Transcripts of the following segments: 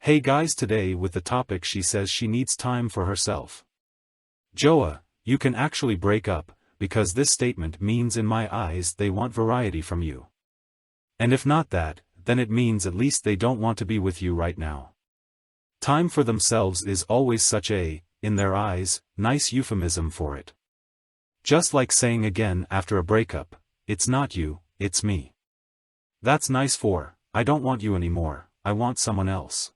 Hey guys, today with the topic she says she needs time for herself. Joa, you can actually break up, because this statement means in my eyes they want variety from you. And if not that, then it means at least they don't want to be with you right now. Time for themselves is always such a, in their eyes, nice euphemism for it. Just like saying again after a breakup, it's not you, it's me. That's nice for, I don't want you anymore, I want someone else.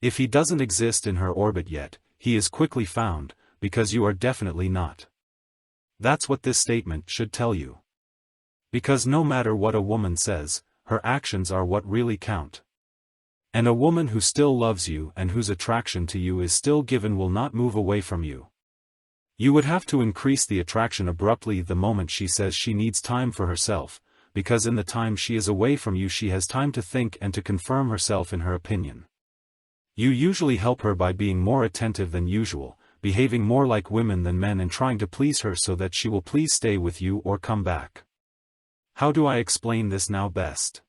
If he doesn't exist in her orbit yet, he is quickly found, because you are definitely not. That's what this statement should tell you. Because no matter what a woman says, her actions are what really count. And a woman who still loves you and whose attraction to you is still given will not move away from you. You would have to increase the attraction abruptly the moment she says she needs time for herself, because in the time she is away from you she has time to think and to confirm herself in her opinion. You usually help her by being more attentive than usual, behaving more like women than men and trying to please her so that she will please stay with you or come back. How do I explain this now best?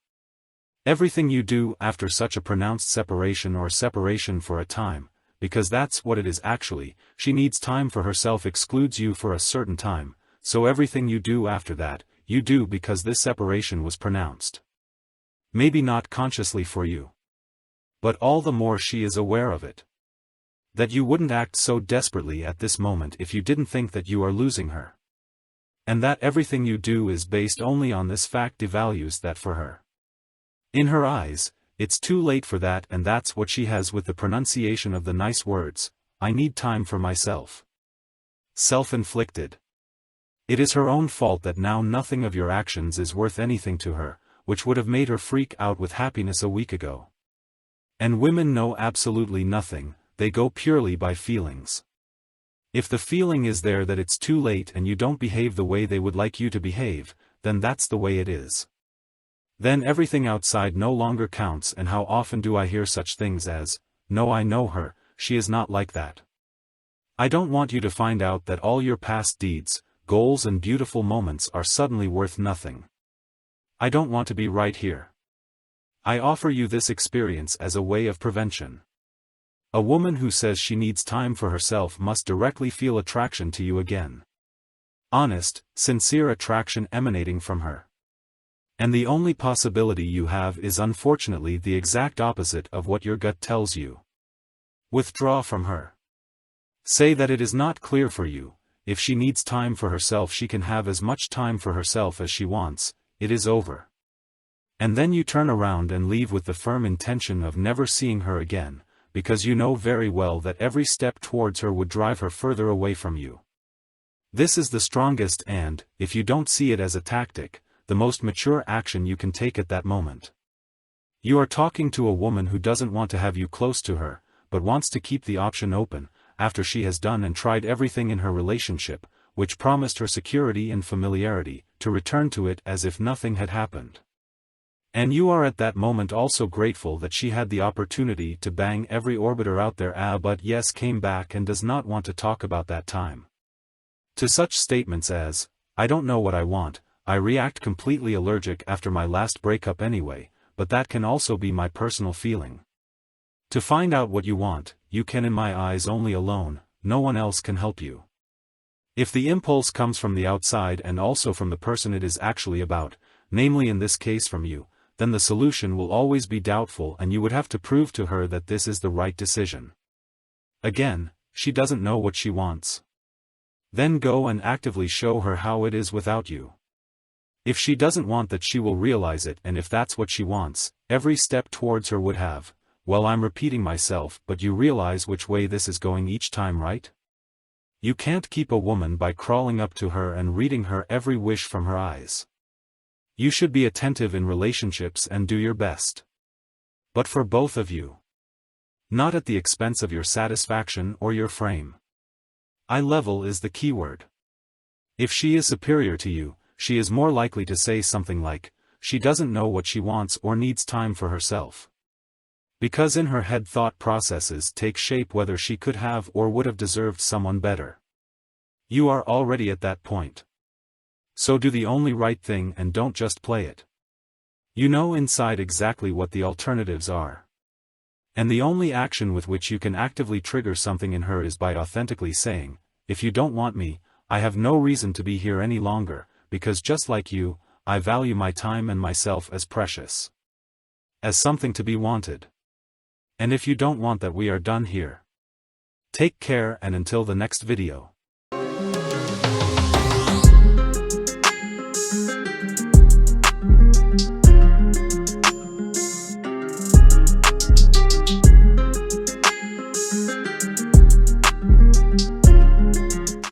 Everything you do after such a pronounced separation or separation for a time, because that's what it is actually, she needs time for herself excludes you for a certain time, so everything you do after that, you do because this separation was pronounced. Maybe not consciously for you. But all the more she is aware of it. That you wouldn't act so desperately at this moment if you didn't think that you are losing her. And that everything you do is based only on this fact devalues that for her. In her eyes, it's too late for that, and that's what she has with the pronunciation of the nice words, I need time for myself. Self-inflicted. It is her own fault that now nothing of your actions is worth anything to her, which would have made her freak out with happiness a week ago. And women know absolutely nothing, they go purely by feelings. If the feeling is there that it's too late and you don't behave the way they would like you to behave, then that's the way it is. Then everything outside no longer counts. And how often do I hear such things as, no, I know her, she is not like that. I don't want you to find out that all your past deeds, goals and beautiful moments are suddenly worth nothing. I don't want to be right here. I offer you this experience as a way of prevention. A woman who says she needs time for herself must directly feel attraction to you again. Honest, sincere attraction emanating from her. And the only possibility you have is unfortunately the exact opposite of what your gut tells you. Withdraw from her. Say that it is not clear for you. If she needs time for herself she can have as much time for herself as she wants, it is over. And then you turn around and leave with the firm intention of never seeing her again, because you know very well that every step towards her would drive her further away from you. This is the strongest and, if you don't see it as a tactic, the most mature action you can take at that moment. You are talking to a woman who doesn't want to have you close to her, but wants to keep the option open, after she has done and tried everything in her relationship, which promised her security and familiarity, to return to it as if nothing had happened. And you are at that moment also grateful that she had the opportunity to bang every orbiter out there but yes came back and does not want to talk about that time. To such statements as, I don't know what I want, I react completely allergic after my last breakup anyway, but that can also be my personal feeling. To find out what you want, you can in my eyes only alone, no one else can help you. If the impulse comes from the outside and also from the person it is actually about, namely in this case from you, then the solution will always be doubtful and you would have to prove to her that this is the right decision. Again, she doesn't know what she wants. Then go and actively show her how it is without you. If she doesn't want that she will realize it, and if that's what she wants, every step towards her would have, well, I'm repeating myself, but you realize which way this is going each time, right? You can't keep a woman by crawling up to her and reading her every wish from her eyes. You should be attentive in relationships and do your best. But for both of you. Not at the expense of your satisfaction or your frame. Eye level is the keyword. If she is superior to you, she is more likely to say something like, she doesn't know what she wants or needs time for herself. Because in her head thought processes take shape whether she could have or would have deserved someone better. You are already at that point. So do the only right thing and don't just play it. You know inside exactly what the alternatives are. And the only action with which you can actively trigger something in her is by authentically saying, if you don't want me, I have no reason to be here any longer, because just like you, I value my time and myself as precious. As something to be wanted. And if you don't want that, we are done here. Take care, and until the next video.